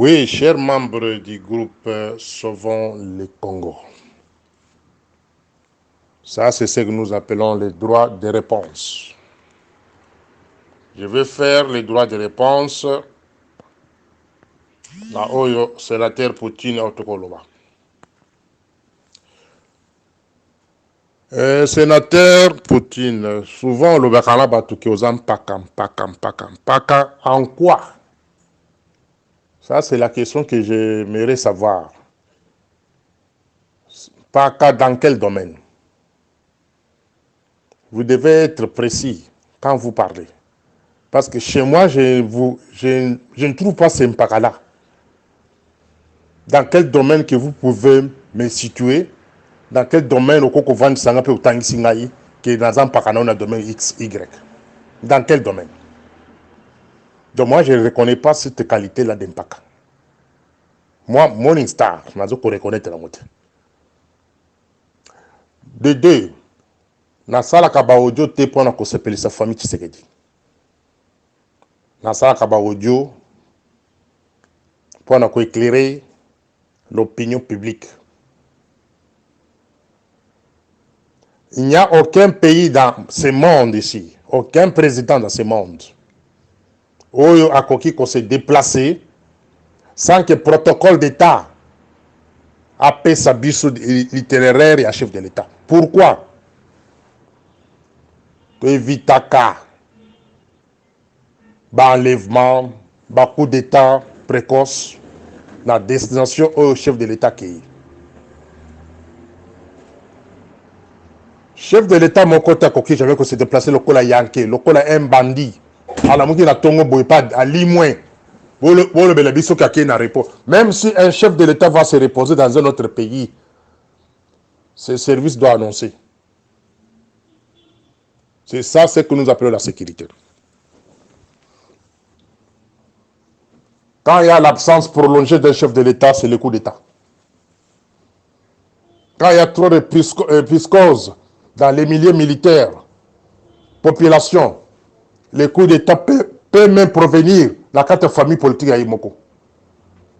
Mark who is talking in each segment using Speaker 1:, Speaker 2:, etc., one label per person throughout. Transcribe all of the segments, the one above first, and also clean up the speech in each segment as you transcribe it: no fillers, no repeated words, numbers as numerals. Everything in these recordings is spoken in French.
Speaker 1: Oui, chers membres du groupe Sauvons le Congo. Ça, c'est ce que nous appelons les droits de réponse. Je vais faire les droits de réponse na oyo sénateur Poutine Autokoloba. Sénateur Poutine, souvent le bakala batuki aux paka. En quoi? Ça, c'est la question que j'aimerais savoir. Paka dans quel domaine? Vous devez être précis quand vous parlez. Parce que chez moi, je ne trouve pas ces mpaka-là. Dans quel domaine que vous pouvez me situer? Dans quel domaine au Koko Van Sangape ou Tangisingaï, qui est dans un mpaka, on a domaine X, Y? Dans quel domaine? Donc moi, je ne reconnais pas cette qualité-là d'impaka. Moi, Morning Star, je ne peux reconnaître la moitié. De deux, nasala kaba audio te pona ko sepeli sa famille Tshisekedi. Nasala kaba audio pona ko éclairer l'opinion publique. Il n'y a aucun pays dans ce monde ici, aucun président dans ce monde, où a koki ko se déplacer sans que protocole d'État appelle sa biso littéraire et à chef de l'État. Pourquoi? Pour éviter enlèvement, coup d'État précoce, la destination au chef de l'État qui est. Chef de l'État, mon côté à Koki, j'avais que se déplacer le Kola Yankee, le Kola un bandit. À la moitié, la Tongo Boypa, à Limouin. Même si un chef de l'État va se reposer dans un autre pays, ce service doit annoncer. C'est ça ce que nous appelons la sécurité. Quand il y a l'absence prolongée d'un chef de l'État, c'est le coup d'État. Quand il y a trop de piscose dans les milieux militaires, population, le coup d'État peut même provenir de la carte famille politique à Imoko.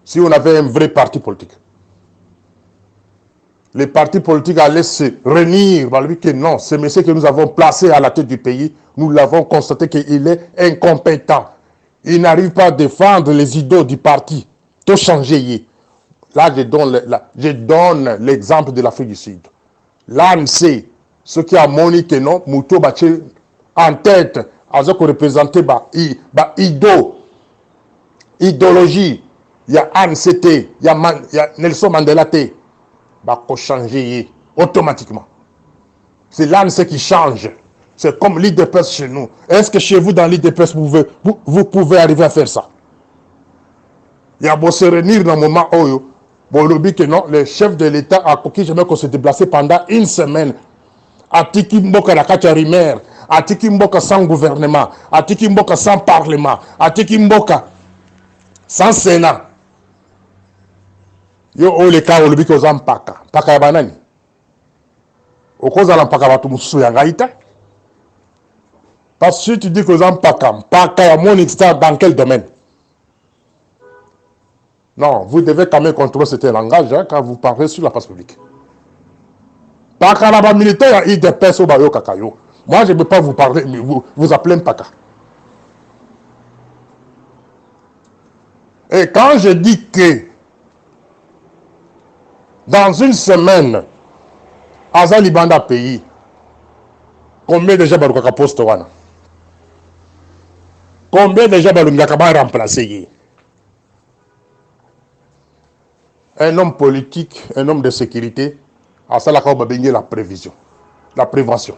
Speaker 1: Si on avait un vrai parti politique. Les partis politiques allaient se réunir, que non, ce monsieur que nous avons placé à la tête du pays, nous l'avons constaté qu'il est incompétent. Il n'arrive pas à défendre les idées du parti. Tout changer. Là, je donne l'exemple de l'Afrique du Sud. L'ANC, ce qui a moni que non, Mouto Baché en tête, à ce que représenté idéologie, il y a ANCT, il y a Nelson Mandela T. Bah, changer automatiquement. C'est l'ANC qui change. C'est comme l'IDPS chez nous. Est-ce que chez vous, dans l'IDPS, vous pouvez arriver à faire ça? Il y a beau se réunir dans le moment où bon, que non, le chef de l'État a coquille jamais qu'on se déplacer pendant une semaine. A Tiki Mboka la Kacha Rimer, a Tiki Mboka sans gouvernement, a Tiki Mboka sans parlement, a Tiki Mboka sans Sénat. Yo o le cas olobi ko zampaka paka ya banani okozala mpaka batu mususu ya ngaita parce que tu dis que zampaka ya Morning Star dans quel domaine? Non, vous devez quand même contrôler ce langage hein, quand vous parlez sur la place publique. Paka la ba militaire il dépêche au bayo kakayo. Moi je ne peux pas vous parler mais vous appelez mpaka. Et quand je dis que dans une semaine, Azali Banda pays, combien déjà Baroukaka poste wana? Combien déjà Baroukaka va remplacer? Un homme politique, un homme de sécurité, à ça la prévision, la prévention.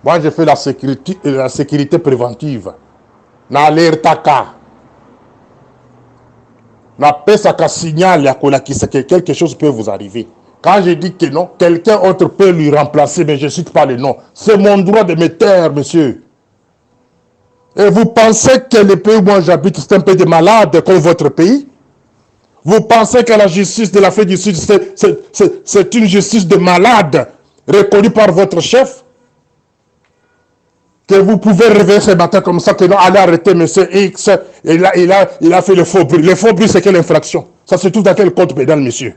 Speaker 1: Moi, je fais la sécurité préventive. Na alertaka. Na pesaka signal ya que quelque chose peut vous arriver. Quand je dis que non, quelqu'un autre peut lui remplacer, mais je ne cite pas le nom. C'est mon droit de me taire, monsieur. Et vous pensez que le pays où moi j'habite, c'est un peu de malade comme votre pays? Vous pensez que la justice de l'Afrique du Sud, c'est une justice de malade, reconnue par votre chef? que vous pouvez réveiller ce matin comme ça, que non, allez arrêter M. X, il a fait le faux bruit. Le faux bruit, c'est quelle infraction? Ça se trouve dans quel code pénal, monsieur?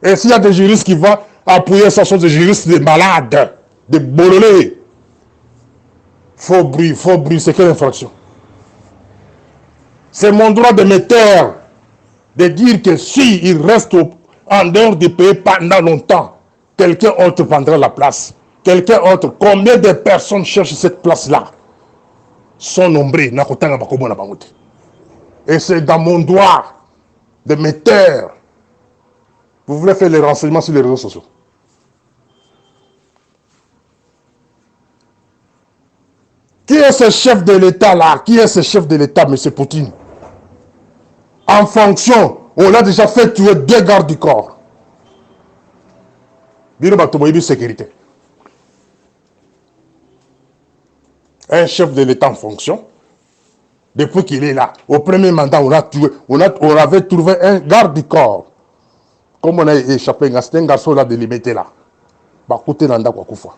Speaker 1: Et s'il y a des juristes qui vont appuyer, ça sont des juristes de malades, de bololés. Faux bruit, c'est quelle infraction? C'est mon droit de me taire, de dire que si il reste en dehors du pays pendant longtemps, quelqu'un autre prendra la place. Quelqu'un autre. Combien de personnes cherchent cette place-là? Sont nombreux. Et c'est dans mon droit de me taire. Vous voulez faire les renseignements sur les réseaux sociaux? Qui est ce chef de l'État là? Qui est ce chef de l'État, M. Poutine? En fonction, on a déjà fait tuer 2 gardes du corps. Sécurité. Un chef de l'État en fonction, depuis qu'il est là, au premier mandat, on avait trouvé un garde du corps. Comme on a échappé, c'était un garçon là de limité là. Bakoute Nanda Kwakoufa.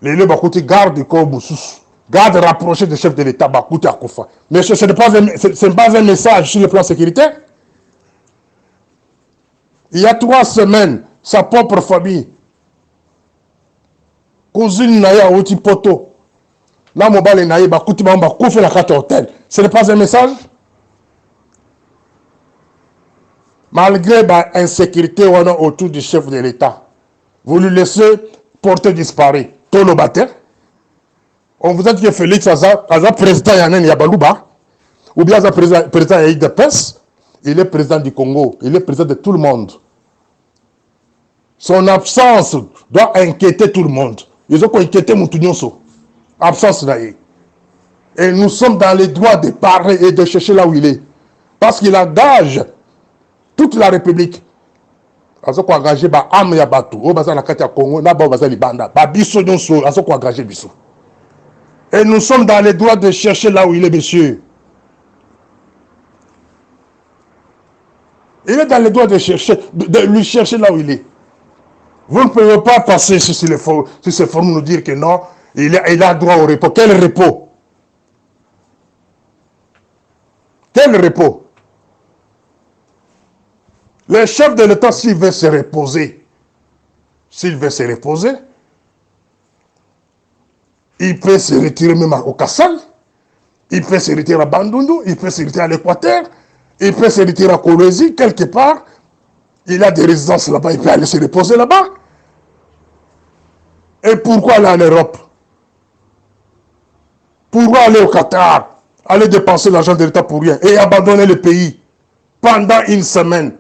Speaker 1: Les deux Bakoute garde du corps Boussous. Garde rapproché du chef de l'État Bakoute Akoufa. Mais ce n'est pas un message sur le plan sécuritaire. Il y a 3 semaines, sa propre famille, cousine Naya Oti Poto, là, mobile Naya Bakoute Bamba Koufé la carte hôtel. Ce n'est pas un message? Malgré l'insécurité autour du chef de l'État, vous lui laissez porter disparu. Tolo Bater. On vous a dit que Félix Aza président Yanen Yabalouba, ou bien Aza président Yaïd de PES, il est président du Congo, il est président de tout le monde. Son absence doit inquiéter tout le monde. Ils ont inquiété Moutounioso. Absence d'ailleurs. Et nous sommes dans les droits de parler et de chercher là où il est. Parce qu'il engage toute la République. Azo ko engagé ba am ya batu o baza na kati ya Congo na ba baza libanda ba biso nyonso azo ko engagé biso. Et nous sommes dans les droits de chercher là où il est, monsieur. Il est dans les droits de chercher, de lui chercher là où il est. Vous ne pouvez pas passer sur ces formes nous dire que non, il a droit au repos. Quel repos? Quel repos? Le chef de l'État, s'il veut se reposer, il peut se retirer même au Kassal, il peut se retirer à Bandundu, il peut se retirer à l'Équateur, il peut se retirer à Kolwezi, quelque part. Il a des résidences là-bas, il peut aller se reposer là-bas. Et pourquoi aller en Europe? Pourquoi aller au Qatar? Aller dépenser l'argent de l'État pour rien et abandonner le pays pendant une semaine?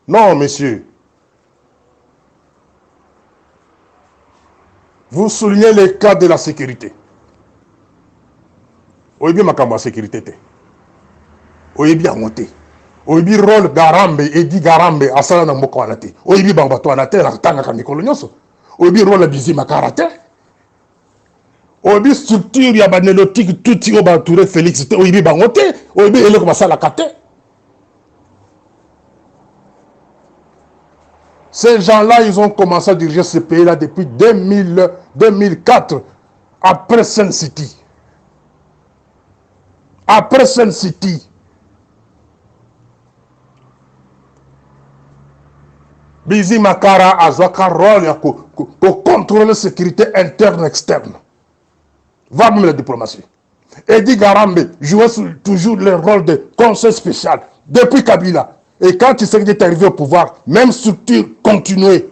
Speaker 1: Non, monsieur. Vous soulignez les cas de la sécurité. Oyebi makambo la sécurité. Oyebi amonté. Oyebi rôle Garambe, Edi Garambe, asala na mboka wana te. Oyebi bambato wana te, nakatanga ka mikolo nyonso. Oyebi rôle Bizi Makara te. Oyebi structure ya banélotique tout yo ba Touré Félix te. Oyebi bango te. Oyebi eleko basala kate. Ces gens-là, ils ont commencé à diriger ce pays-là depuis 2004, après Sun City. Après Sun City. Bizi Makara a joué un rôle pour contrôler la sécurité interne et externe. Va même la diplomatie. Edi Garambe jouait toujours le rôle de conseil spécial depuis Kabila. Et quand il est arrivé au pouvoir, même structure continuée.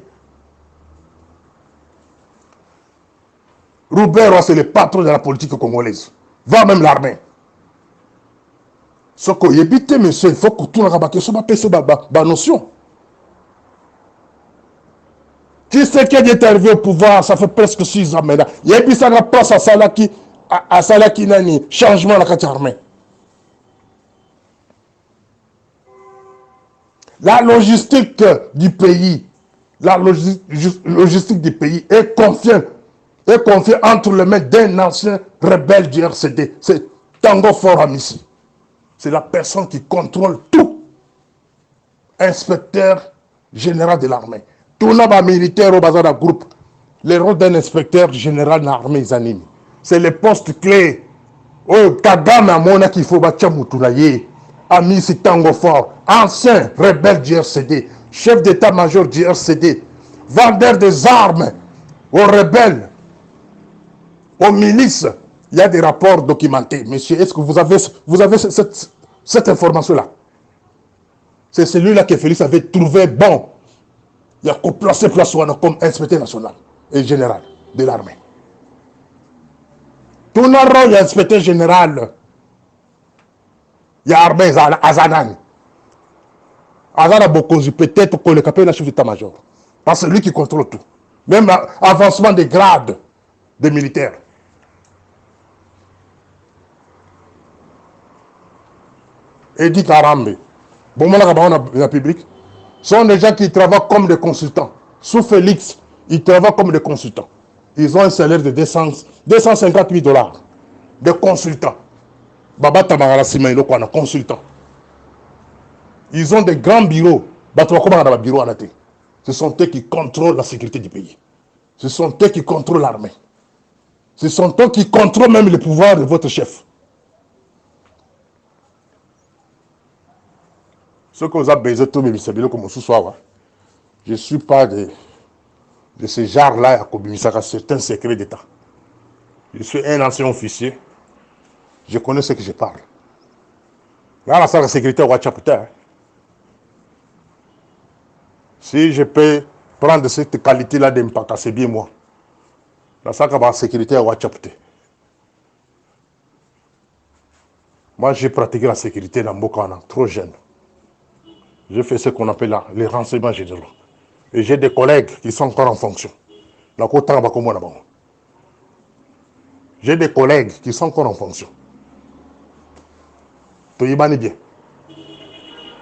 Speaker 1: Roubert, c'est le patron de la politique congolaise. Va même l'armée. Ce qu'il évite, monsieur, il faut que tout le monde ait notion. Qui c'est qui est arrivé au pouvoir, ça fait presque 6 ans maintenant. Il y a eu ça place à Salaki Nani, changement à la carte armée. La logistique du pays, est confiée entre les mains d'un ancien rebelle du RCD. C'est Tango Foramissi. C'est la personne qui contrôle tout. Inspecteur général de l'armée. Tout le monde militaire au bazar de groupe. Le rôle d'un inspecteur général dans l'armée anime. C'est le poste clé. Oh, Kagame a mon qu'il faut battre Moutulaye. Ami Tango Fort, ancien rebelle du RCD, chef d'état-major du RCD, vendeur des armes aux rebelles, aux milices. Il y a des rapports documentés. Monsieur, est-ce que vous avez cette information-là? C'est celui-là que Félix avait trouvé bon. Il a placé Plassoana comme inspecteur national et général de l'armée. Tout le rôle d'inspecteur général. Il y a armée Azanan. Azana Bokozi, peut-être qu'on le capé la chef d'état-major. Parce que c'est lui qui contrôle tout. Même avancement des grades des militaires. Edi Karambe, bon, la public, sont des gens qui travaillent comme des consultants. Sous Félix, ils travaillent comme des consultants. Ils ont un salaire de 250 000 $. De consultants. Baba Tamara Simaïlo, quoi, consultants. Ils ont des grands bureaux. Ce sont eux qui contrôlent la sécurité du pays. Ce sont eux qui contrôlent l'armée. Ce sont eux qui contrôlent même le pouvoir de votre chef. Ce que vous avez besoin de tout, comme ce soir, je ne suis pas de ce genre-là à certains secrets d'État. Je suis un ancien officier. Je connais ce que je parle. Là, la salle de sécurité au Ouachapouta. Si je peux prendre cette qualité-là d'impact, c'est bien moi. La salle de sécurité au Ouachapouta. Moi, j'ai pratiqué la sécurité dans Mbokana, trop jeune. J'ai fait ce qu'on appelle les renseignements généraux. Et j'ai des collègues qui sont encore en fonction. J'ai des collègues qui sont encore en fonction. Tu y bien.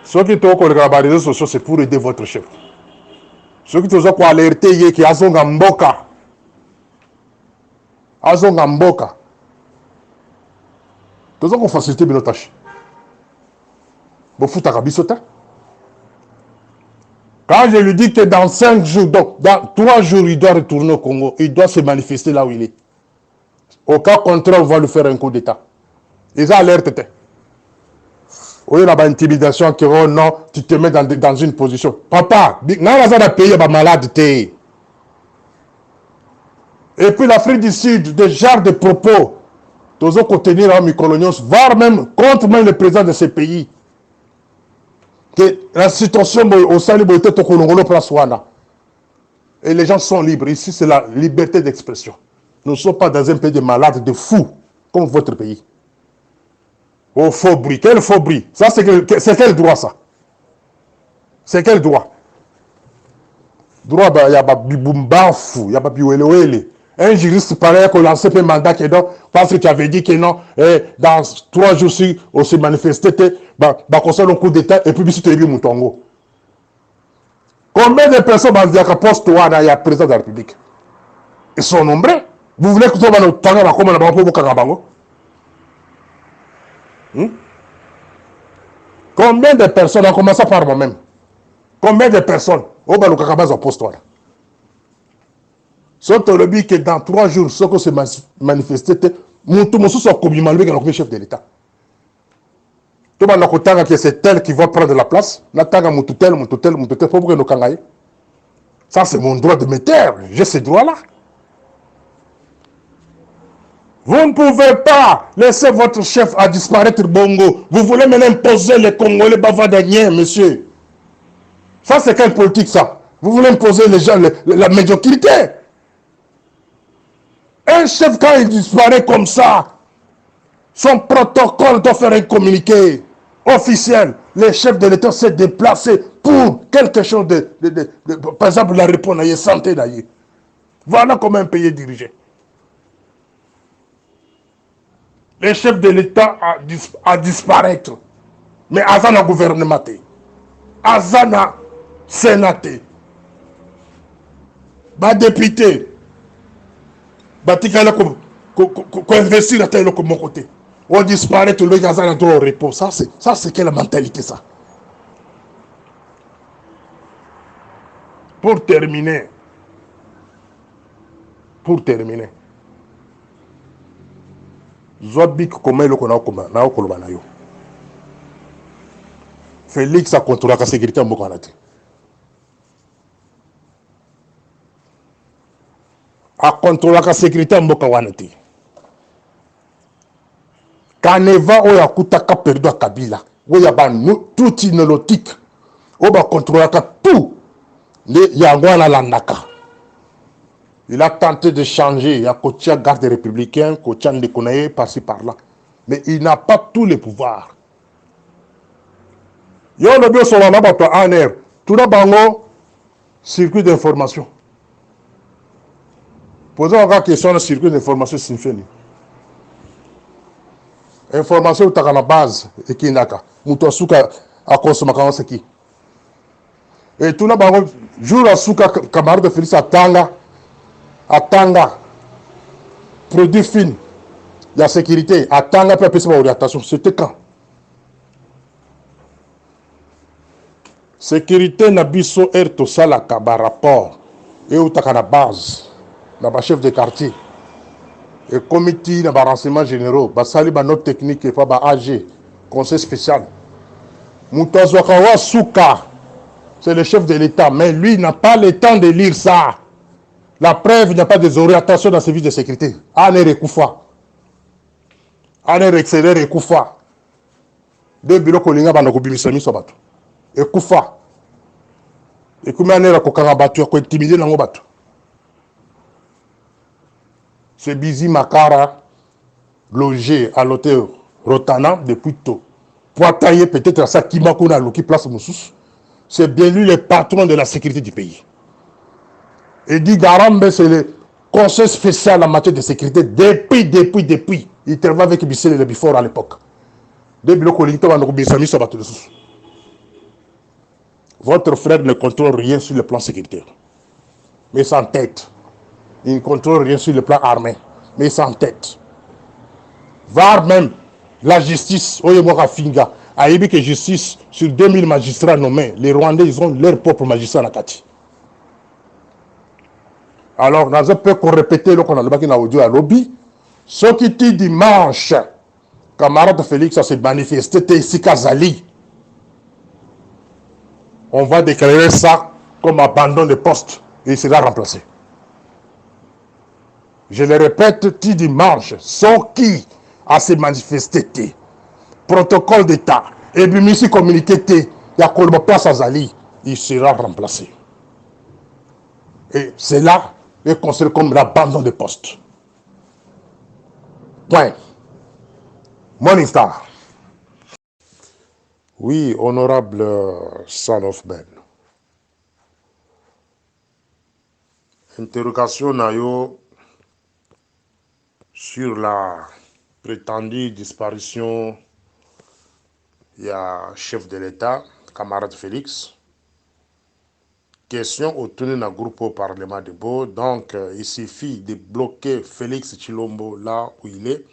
Speaker 1: Ceux qui ont les réseaux sociaux, c'est pour aider votre chef. Ceux qui ont alerté, qui ont Mboka. Azonga Mboka. Tu as facilité nos tâches. Bon, faut t'arabisota. Quand je lui dis que dans 5 jours, donc dans 3 jours, il doit retourner au Congo, il doit se manifester là où il est. Au cas contraire, on va lui faire un coup d'État. Ils ont alerté. Oui, il y a une intimidation qui oh non, tu te mets dans une position. Papa, dans la pays, il y a malade. Et puis l'Afrique du Sud, des genres de propos, tous aux contenir en mi-coloniaux, voire même contre même le président de ces pays. Que la situation au sein de l'État et les gens sont libres. Ici, c'est la liberté d'expression. Nous ne sommes pas dans un pays de malades, de fous, comme votre pays. Oh, faux bruit. Quel faux bruit? Ça, c'est quel droit, ça? C'est quel droit? Droit, il y a pas du bombafou, il y a pas du welewele. Un juriste pareil qui a lancé un mandat qui est donc, parce que tu avais dit que non, dans 3 jours, si on s'est manifesté, concerne un coup d'État, et puis, si tu es vu, Moutongo. Combien de personnes dans le poste, il y a président de la République? Ils sont nombreux. Vous voulez que tu aies un temps comme on a pour Karabango? Combien de personnes, en commençant par moi-même, combien de personnes au Balokakabaz au poste? Sauf le but que dans 3 jours, ce qu'on s'est manifesté, mon soit comme le chef de l'État. Tout le monde que c'est tel qui va prendre la place. Ça, c'est mon droit de me taire. J'ai ce droit-là. Vous ne pouvez pas laisser votre chef à disparaître Bongo. Vous voulez maintenant imposer les Congolais bavardaniens, monsieur. Ça, c'est quelle politique, ça? Vous voulez imposer les gens la médiocrité. Un chef, quand il disparaît comme ça, son protocole doit faire un communiqué officiel. Le chef de l'État s'est déplacé pour quelque chose par exemple, la réponse à la santé d'ailleurs. Voilà comment un pays est dirigé. Le chef de l'État a disparaître. Mais Azana gouvernement, Azana sénaté, député, qu'on investit la tête de mon côté. On disparaît tout le monde a droit au repos. Ça, c'est quelle mentalité, ça? Pour terminer, Zobik comment le kona koma na okoloba na yo. Félix a contrôlé la sécurité en Mokanate. A contrôlé la sécurité en Mokanate. Kaneva oya kutaka perdu a Kabila. Oya ba tout inolotique. Oba contrôlé tout. Le Yangwana Landaka. Il a tenté de changer. Il y a Kotia garde républicain, Kotia Ndekonaye, par-ci par-là. Mais il n'a pas tous les pouvoirs. Yo le bio sur la bato en air. Tout d'abord, circuit d'information. Posez encore question sur le circuit d'information signifie. Information tu as la base et qui n'a qu'à. Mouton souka à consommer quand c'est qui. Et tout d'abord, jour à souka camarade de Félix Atanga. Produit fin. La sécurité. Atanga peut appeler orientation. C'était quand? Sécurité na biso erto sala kaba rapport. Et où t'as la base. Na chef de quartier. Et comité na renseignements généraux. Basali ba note technique et pas ba AG. Conseil spécial. Moutazwakawa Souka. C'est le chef de l'État. Mais lui n'a pas le temps de lire ça. La preuve, il n'y a pas des orientations dans le service de sécurité. Ane Rekoufa. Ane Rexeler Rekoufa. Deux bureaux Kolinga Banakobimi Sobato. Et Koufa. Et comment on est à intimider dans le bateau. C'est Bizi Makara, logé à l'hôtel Rotana depuis tôt. Poitaillé peut-être à ça Kimakuna qui place Moussous. C'est bien lui le patron de la sécurité du pays. Et dit Garambe, c'est le conseil spécial en matière de sécurité depuis. Il travaille avec Bissel et le Bifort à l'époque. Deux bureaux Kolinga Banakobimi Sobato. Votre frère ne contrôle rien sur le plan sécuritaire. Mais sans tête. Il ne contrôle rien sur le plan armé. Mais sans tête. Var même la justice, Oyemora Finga, a émis que justice sur 2000 magistrats nommés. Les Rwandais, ils ont leur propre magistrat à la Kati. Alors, dans un peu qu'on répétait, qu'on a le bac dans l'audio à lobby, ce qui dit dimanche, camarade Félix a se manifesté ici Kazali. On va déclarer ça comme abandon de poste et il sera remplacé. Je le répète, ti dimanche, sans qui a se manifesté, protocole d'État, et puis ici communiqué, il y a Kolma Place Azali, il sera remplacé. Et cela est considéré comme l'abandon de poste. Point. Morning Star. Oui, honorable son of Ben. Interrogation nayo sur la prétendue disparition il y a chef de l'État, camarade Félix. Question autour d'un groupe au Parlement de Beau. Donc, il suffit de bloquer Félix Tshilombo là où il est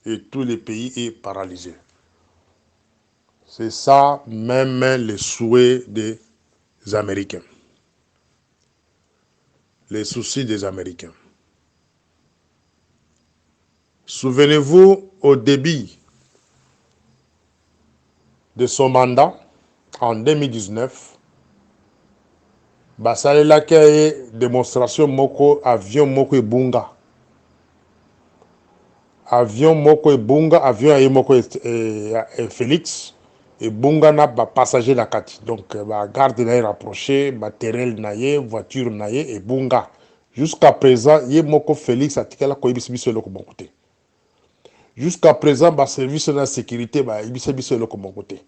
Speaker 1: et tout le pays est paralysé. C'est ça même le souhait des Américains. Les soucis des Américains. Souvenez-vous, au début de son mandat, en 2019, basalela ke démonstration moko avion moko ebunga. Avion moko ebunga, avion aye moko Félix ebunga na ba passager na kati. Donc ba garde na rapproché, matériel na ye, voiture na ye ebunga. Jusqu'à présent, ye moko Félix atikala ko ibisi biso loko bon côté. Jusqu'à présent, ba service de sécurité ba ibisi biso loko bon côté.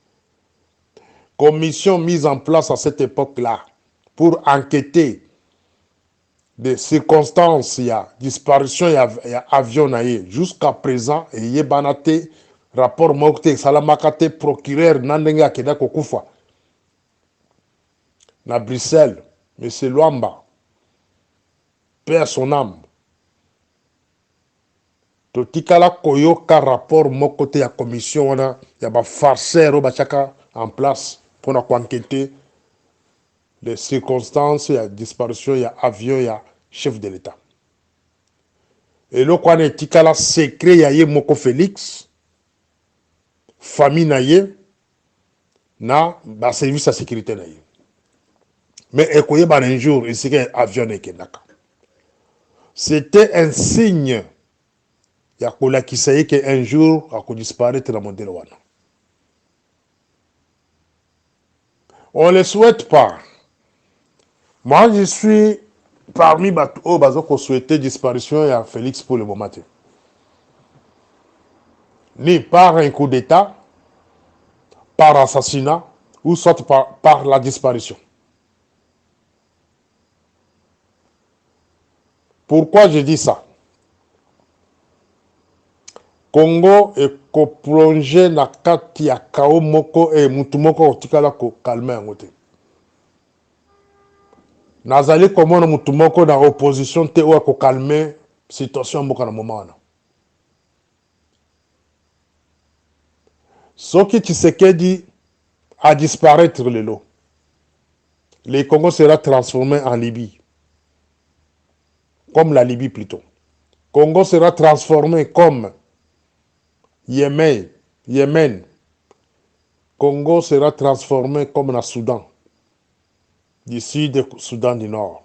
Speaker 1: Commission mise en place à cette époque-là pour enquêter des circonstances, il y a disparition, il y a avion jusqu'à présent, et il y a banate rapport mokte salamakate procureur nandenga keda kokufa na Bruxelles, monsieur Luamba, paix à son âme. Totikala koyoka rapport mokote ya commission wana ya ba farceur ba chaka en place pour enquêter les circonstances, il y a disparition, il y a avion, il y a chef de l'État. Et là, quand on est là, secret, il y a Moko Félix, famille naïe, na, ba service de sécurité naïe. Mais écoutez, un jour, il s'est avion n'est naka. C'était un signe. Il y a quoi qui sait qu'un jour, il va disparaître dans le monde. On ne le souhaite pas. Moi, je suis parmi les gens qui souhaitaient disparition de Félix pour le moment. Ni par un coup d'État, par assassinat, ou soit par la disparition. Pourquoi je dis ça? Congo est plongé dans kati ya kao moko et mutu moko otikala ko calmer ngote. Nazali komona mutu moko na opposition te o ko calmer situation moko na moment wana. Soki Tshisekedi a disparaître le lot. Le Congo sera transformé en Libye. Comme la Libye plutôt. Congo sera transformé comme Yémen. Congo sera transformé comme le Soudan. Du sud, Soudan du Nord.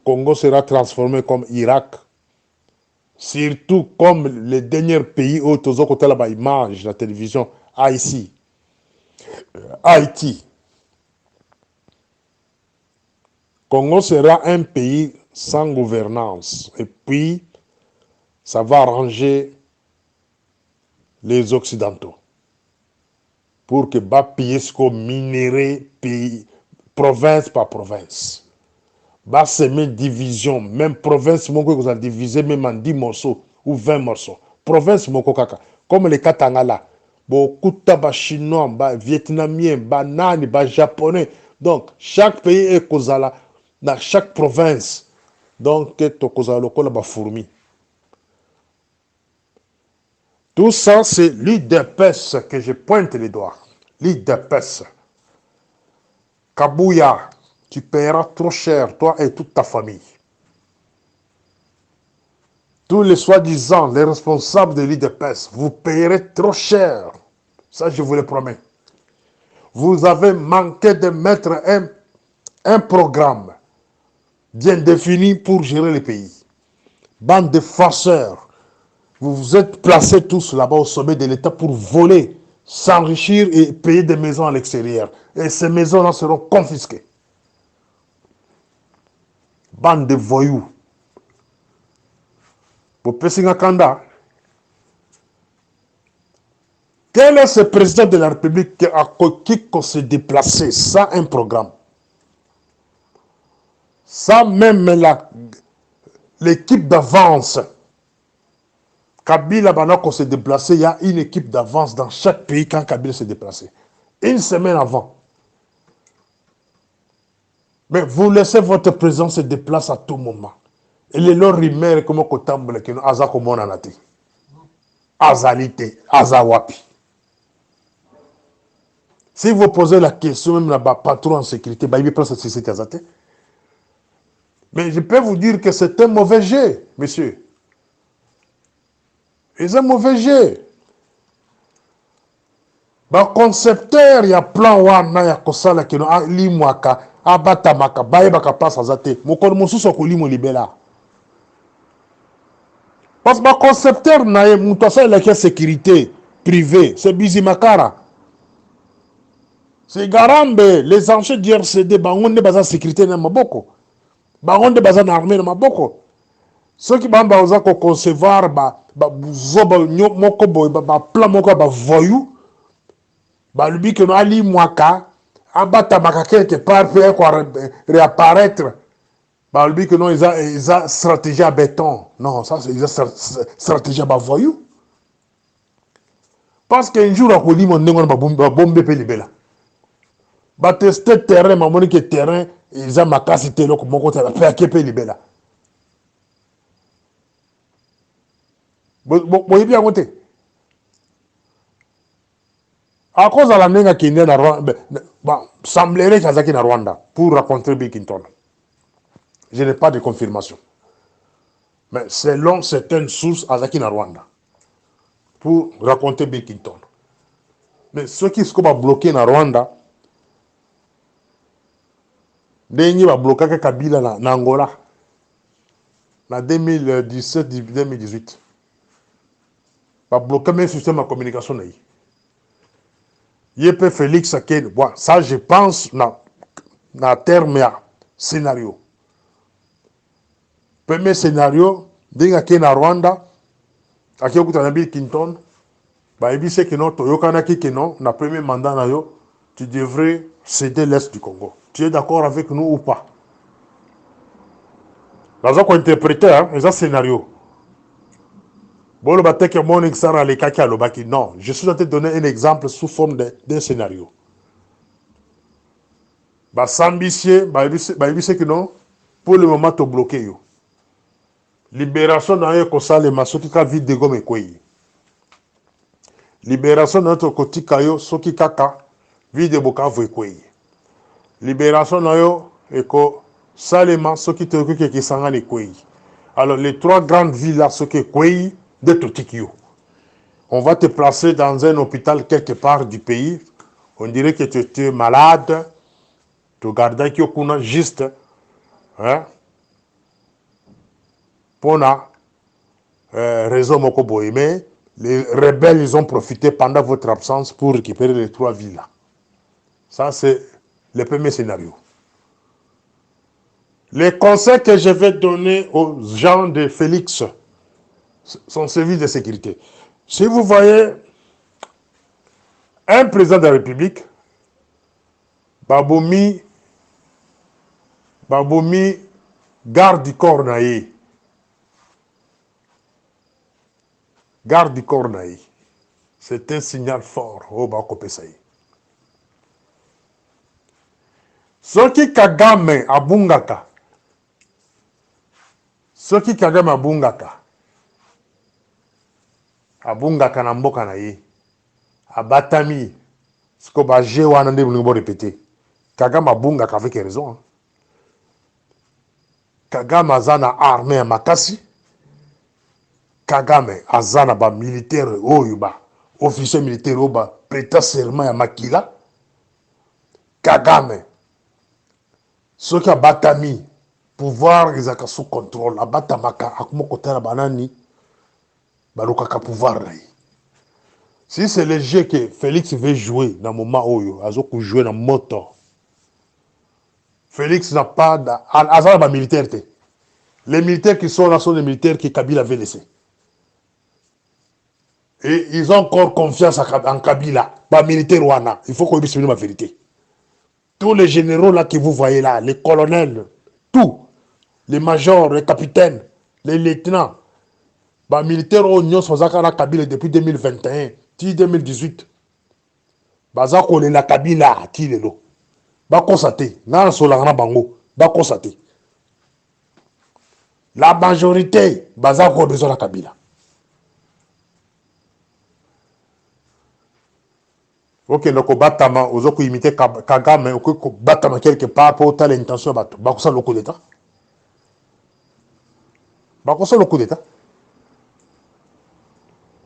Speaker 1: Congo sera transformé comme Irak. Surtout comme les derniers pays où tu as la image, la télévision, Haïti. Congo sera un pays sans gouvernance. Et puis, ça va arranger les Occidentaux. Pour que bas payer ce qu'on minerait pays, province par province. Bas semer division, même province, mon vous a divisé même en 10 morceaux ou 20 morceaux. Province, mon kaka. Comme les Katanga là. Beaucoup de chinois, vietnamiens, nani, japonais. Donc, chaque pays est kozala dans chaque province. Donc, to kozala lokola ba fourmi. Tout ça, c'est l'UDPS que je pointe les doigts. L'UDPS. Kabouya, tu paieras trop cher, toi et toute ta famille. Tous les soi-disant, les responsables de l'UDPS, vous payerez trop cher. Ça, je vous le promets. Vous avez manqué de mettre un programme bien défini pour gérer le pays. Bande de farceurs. Vous vous êtes placés tous là-bas au sommet de l'État pour voler, s'enrichir et payer des maisons à l'extérieur. Et ces maisons-là seront confisquées. Bande de voyous. Pour Pessinga Kanda, quel est ce président de la République qui s'est déplacé sans un programme? Sans même l'équipe d'avance. Kabila, pendant qu'on s'est déplacé, il y a une équipe d'avance dans chaque pays quand Kabila s'est déplacé. Une semaine avant. Mais vous laissez votre président se déplacer à tout moment. Et les lors rimer comme au tamble que nous aza comme on a dit. Azalite, azawapi. Si vous posez la question, même là-bas, patron en sécurité, bah, il prend cette société azate. Mais je peux vous dire que c'est un mauvais jet, monsieur. C'est un mauvais jet. Bah, concepteur, il y a plan wana, il y a kosala qui nous a limwaka, abatamaka, baye baka place azate. Mokon mosuso ko limo libela. Parce que le concepteur n'a pas la sécurité privée. C'est Bizimakara. C'est Garambe. Les anciens du RCD, on ne basa sécurité dans Maboko. On ne basa armée dans Maboko. Ceux qui ont concevoir, plan moko voyou, lui que nous ali mwaka, abata makake quelque part pour réapparaître. Bah, lui que non, ils ont stratégie à béton. Non, ça, c'est une stratégie à voyou. Parce qu'un jour, on dit, on va bomber Libela. Bah, tester terrain, ma monnaie que terrain, ils ont ma casse, c'est là, comme mon côté, la paix à Képe Libela. Bon, il bien monté. À cause de la nenga qui est dans bon, semblerait qu'Azaki na Rwanda pour rencontrer Bill Clinton. Je n'ai pas de confirmation. Mais selon certaines sources, Azaki na Rwanda pour raconter Bill Clinton. Mais ceux qui sont bloqués na Rwanda, ils ont bloqué Kabila na Angola en 2017-2018. Ils ont bloqué le système de communication. Yep Félix Akene, bon, ça je pense na terme ya scénario. Premier scénario, dinga ke na Rwanda, aki okuta na Bill Clinton, ba ebise ke non toyokana ki ke non na premier mandat na yo, tu devrais céder l'Est du Congo. Tu es d'accord avec nous ou pas? Là ko interpréter hein, les scénario. Bon le batek mon exara le kaki alobaki non, je suis en train de donner un exemple sous forme d'un scénario. Ba s'ambitier, ba ebise que non, pour le moment to bloqué yo. Libération na yo kosale masoki ka vide de gome kwei. Libération na to kotika yo soki kaka vide bokavu kwei. Libération na yo eko salema soki to ko ki sangani kwei. Alors les trois grandes villes là soki kwei de totikio. On va te placer dans un hôpital quelque part du pays. On dirait que tu es malade. Tu gardes qui okuna juste hein pour la raison mokoboy. Mais les rebelles ils ont profité pendant votre absence pour récupérer les trois villes là. Ça c'est le premier scénario. Les conseils que je vais donner aux gens de Félix, son service de sécurité. Si vous voyez un président de la République, Baboumi, garde du corps naïe. Garde du corps naïe. C'est un signal fort au Bakopesai. Soki Kagame abungaka. Soki Kagame abungaka. Abungaka na mboka na ye. Abatami. Ce que baje wana nde vous répéter. Kagame abungaka avec raison. Hein. Kagame azana armée ya makasi. Kagame azana ba militaire oyo ba officier militaire oyo ba prêta serment ya makila. Kagame soki abatami pouvoir ezaka sous contrôle abatamaka akumokotala banani balukaka pouvoir na ye. Si c'est le jeu que Félix veut jouer dans le moment oyo azoku jouer dans moto. Félix n'a pas azana ba militaire te. Les militaires qui sont là sont des militaires que Kabila avait laissés. Et ils ont encore confiance en Kabila, pas militaire wana. Il faut qu'on dise la vérité. Tous les généraux là que vous voyez là, les colonels, tous, les majors, les capitaines, les lieutenants, bah militaires ont sont à Kabila depuis 2021, 2018. Bah ça qu'on est la Kabila, qui est là. Bah constater, nan solana bango, bah constater. La majorité, bah ça qu'on besoin la Kabila. Ok, donc batama, aux autres imiter Kagame, ok, batama quelque part pour telle intention, bakosa le coup d'état. Bakosa le coup d'état.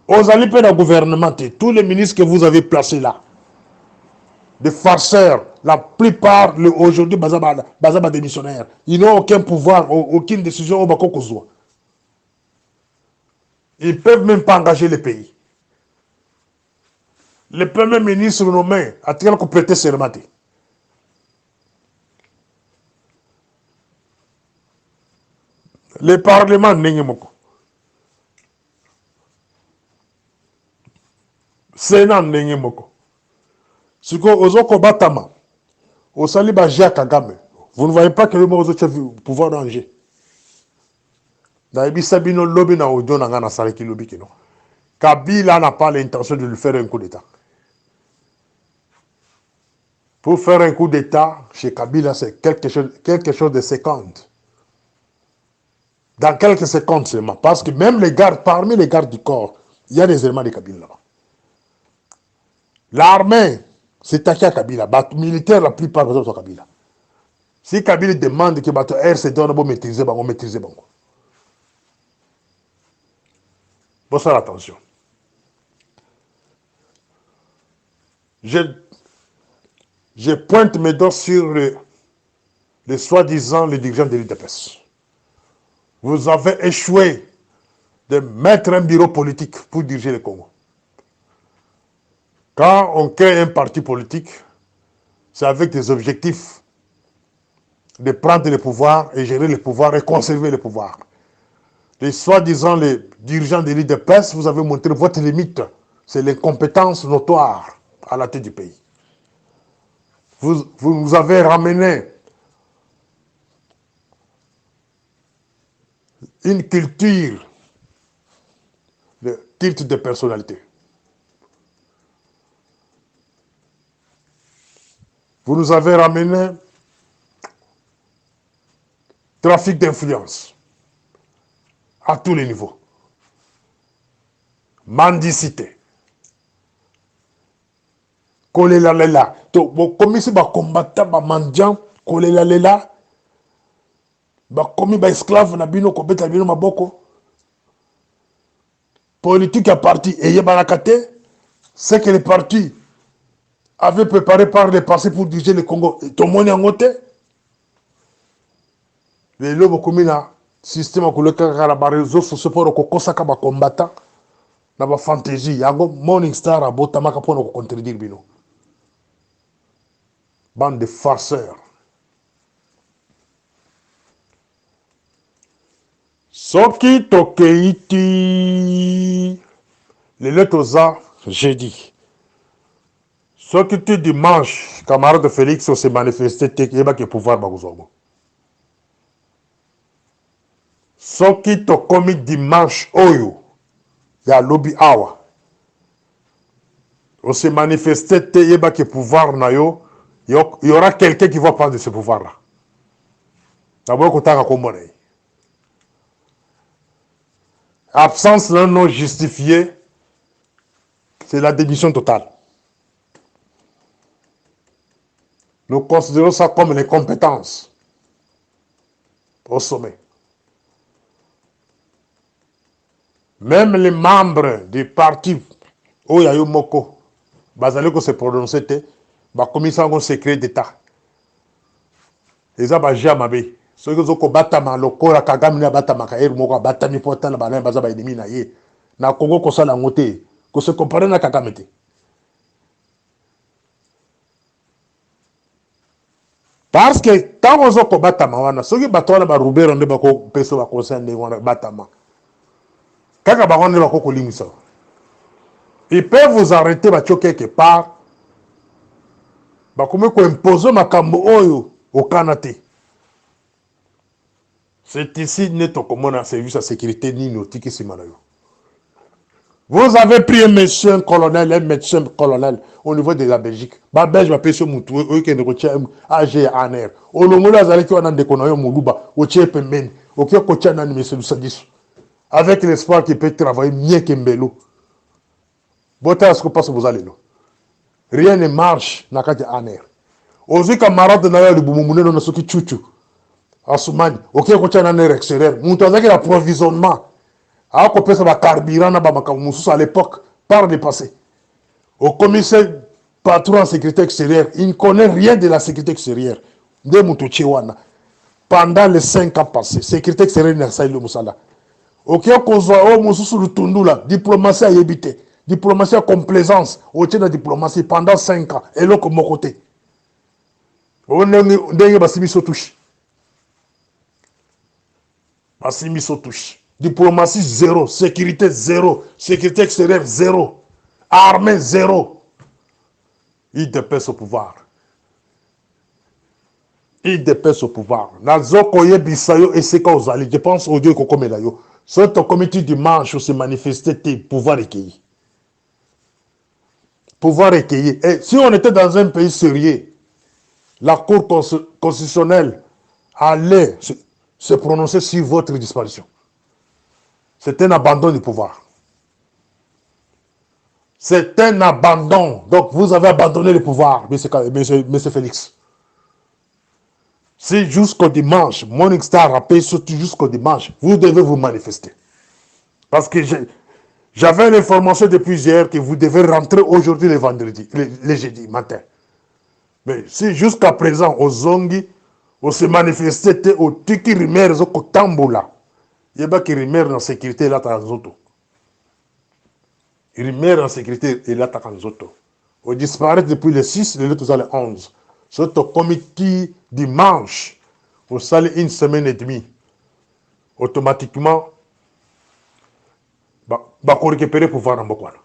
Speaker 1: Aux alliés de gouvernement, tous les ministres que vous avez placés là, des farceurs, la plupart aujourd'hui, bazaba démissionnaires, ils n'ont aucun pouvoir, aucune décision au Bakokozwa. Ils ne peuvent même pas engager le pays. Le premier ministre nommé a-t-il complété serment? Le parlement n'est pas. Sénat n'est pas. Ce que aux autres batama, au saliba Jia Kagame, vous ne voyez pas que le mot de pouvoir danger. Dans Sabino lobby na odio na ngana salaki lobby kino. Kabila n'a pas l'intention de lui faire un coup d'état. Pour faire un coup d'état chez Kabila, c'est quelque chose de seconde. Dans quelques secondes seulement. Parce que même les gardes, parmi les gardes du corps, il y a des éléments de Kabila là-bas. L'armée, c'est à Kabila. Les militaires, la plupart, sont Kabila. Si Kabila demande que le RCD on maîtriser, on maîtriser. Bon, ça, attention. Je pointe mes doigts sur les soi-disant les dirigeants de l'UDPS. Vous avez échoué de mettre un bureau politique pour diriger le Congo. Quand on crée un parti politique, c'est avec des objectifs de prendre le pouvoir et gérer le pouvoir et conserver le pouvoir. Les soi-disant les dirigeants de l'UDPS, vous avez montré votre limite. C'est l'incompétence notoire à la tête du pays. Vous nous avez ramené une culture de culte de personnalité. Vous nous avez ramené trafic d'influence à tous les niveaux. Mendicité. Kolela lela. Comme si ba combattant ba mendiant, kolela lela. Ba komi ba esclave na bino ko beta bino maboko. Politique à parti et yebalakate, c'est que les partis avaient préparé par le passé pour diriger le Congo. Tout le monde est en côté. Les lobes comme na système à koleka la réseaux sociaux pour kokosaka ba combattant na ba fantaisie. Yango Morning Star a botamaka pour nous contredire bino. Bande de farceurs. Soki tokeiti les lettres jeudi. Soki tu dimanche, camarade Félix, on s'est manifesté, il y a pouvoir bagouzogo. Soki tokomi dimanche, oyo, il y a lobby awa. On s'est manifesté, il y a pouvoir na yo. Il y aura quelqu'un qui va prendre ce pouvoir-là. D'abord, qu'on t'a compris. Absence d'un non justifié, c'est la démission totale. Nous considérons ça comme les compétences au sommet. Même les membres du parti Oyayo Moko, Bazaleko se prononcer, la commission secret d'État. Les abaja mabe. Ceux qui ont batama le corps Kagame na batama kaer moko batami portant na bana bazaba ennemi na ye. Na Congo ko sala ngote, ko se comparer na Kagame te. Parce que tant on ko batama wana, ceux qui batona ba Robert onde ba ko peso ba concerne wana batama. Kaka ba onde ba ko kolingisa. Ils peuvent vous arrêter ba quelque part. Ba comme ko imposer makambo oyo au Canada. C'est ici net comme un service à sécurité ni nautique ici malayo. Vous avez pris un médecin colonel, un médecin colonel au niveau de la Belgique. Ba Belge va payer ce moutou, eux qui ne retient AG ANR. Au longola zali qui on a déconné mouluba, au tchepe men, au qui coach un monsieur Sadis. Avec l'espoir qu'il peut travailler mieux que Mbelo. Bota ce que passe vous allez là. Rien ne marche na kati ANR. Ozi camarade na le boumouné no soki chuchu. Asumani, ok, coach un extérieur. Moutou avec l'approvisionnement. Alors qu'on peut savoir carburant à l'époque, par le passé. Au commissaire patron en sécurité extérieure, il ne connaît rien de la sécurité extérieure. Pendant les 5 ans passés, sécurité extérieure n'a pas eu le Moussala. Ok, qu'on soit au Moussou le Tundula, diplomatie à éviter, diplomatie à complaisance, au tien de diplomatie pendant 5 ans, et là, comme mon côté. On est Bassimi Sotouche. Bassimi Sotouche. Diplomatie zéro, sécurité extérieure zéro, armée zéro. Il dépêche au pouvoir. Il dépêche au pouvoir. Nazokoye Bisayo et Seka Ozali, je pense au Dieu qu'on met là. Ce comité dimanche où se manifester, pouvoir écueillir. Pouvoir écueillir. Et si on était dans un pays sérieux, la Cour constitutionnelle allait se prononcer sur votre disparition. C'est un abandon du pouvoir. C'est un abandon. Donc, vous avez abandonné le pouvoir, monsieur Félix. Si jusqu'au dimanche, Morning Star rappelle surtout jusqu'au dimanche, vous devez vous manifester. Parce que j'avais l'information depuis hier que vous devez rentrer aujourd'hui le vendredi, le jeudi matin. Mais si jusqu'à présent, au Zongi, on se manifestait au Tiki Rimer, au Tamboula, il y a qui Rimer en sécurité là, dans Zoto. Rimer en sécurité est là, dans Zoto. On disparaît depuis le 6, le 11. C'est au comité dimanche, au salle une semaine et demie. Automatiquement, on récupérer le pouvoir en Bokwana.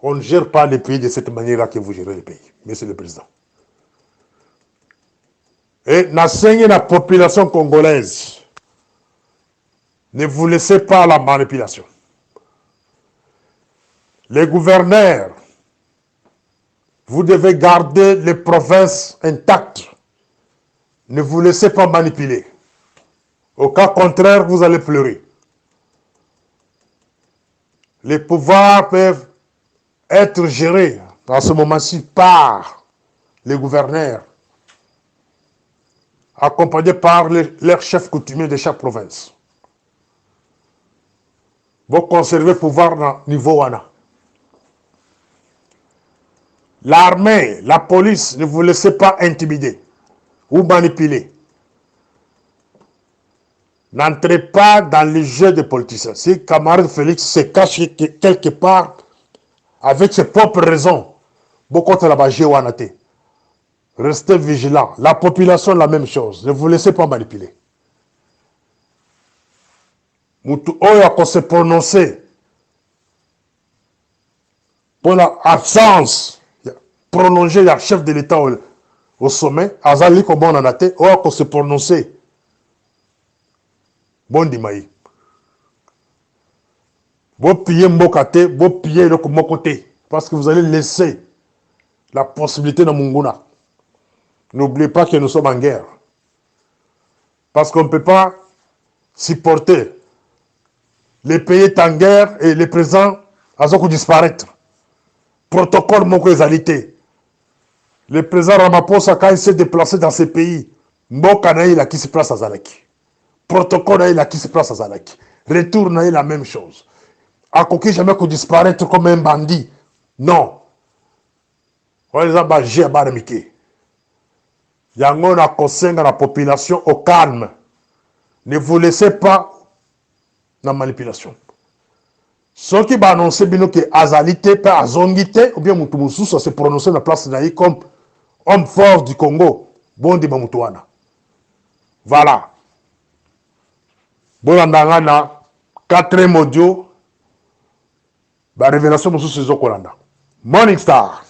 Speaker 1: On ne gère pas le pays de cette manière-là que vous gérez le pays, monsieur le président. Et n'enseignez la population congolaise. Ne vous laissez pas à la manipulation. Les gouverneurs, vous devez garder les provinces intactes. Ne vous laissez pas manipuler. Au cas contraire, vous allez pleurer. Les pouvoirs peuvent être gérés en ce moment-ci par les gouverneurs, accompagnés par leurs chefs coutumiers de chaque province. Vous conservez le pouvoir dans le niveau WANA. L'armée, la police, ne vous laissez pas intimider ou manipuler. N'entrez pas dans le jeu des politiciens. Si camarade Félix se cache quelque part avec ses propres raisons, beaucoup de la bâche wanate. Restez vigilants. La population, la même chose. Ne vous laissez pas manipuler. Moutou Oya qu'on se prononcer pour l'absence prolongée du chef de l'État au sommet, Azali comme on en a été, Oya qu'on se prononcer. Bon dimaï. Vous pillez Mbokate, vous pillez le côté. Parce que vous allez laisser la possibilité de Munguna. N'oubliez pas que nous sommes en guerre. Parce qu'on ne peut pas supporter les pays est en guerre et les présidents ont disparaître. Protocole mon qualité. Le président Ramaphosa, quand il s'est déplacé dans ces pays, Mboka Naï qui se place à Zalaki. Protocole Naï qui se place à Zalaki. Retour Naï la même chose. À coquille jamais qu'on disparaître comme un bandit. Non. On les a bagés à Baramike. Yangon a conseillé à la population au calme. Ne vous laissez pas dans la manipulation. Ceux qui vont annoncer que Azalité, pas Azongité, ou bien Moutoumousou, ça se prononcer dans la place naïe comme homme fort du Congo. Bon di Moutouana. Voilà. Bon andangana, 4e audio, la révélation de Mousou Sezo Kolanda. Morning Star.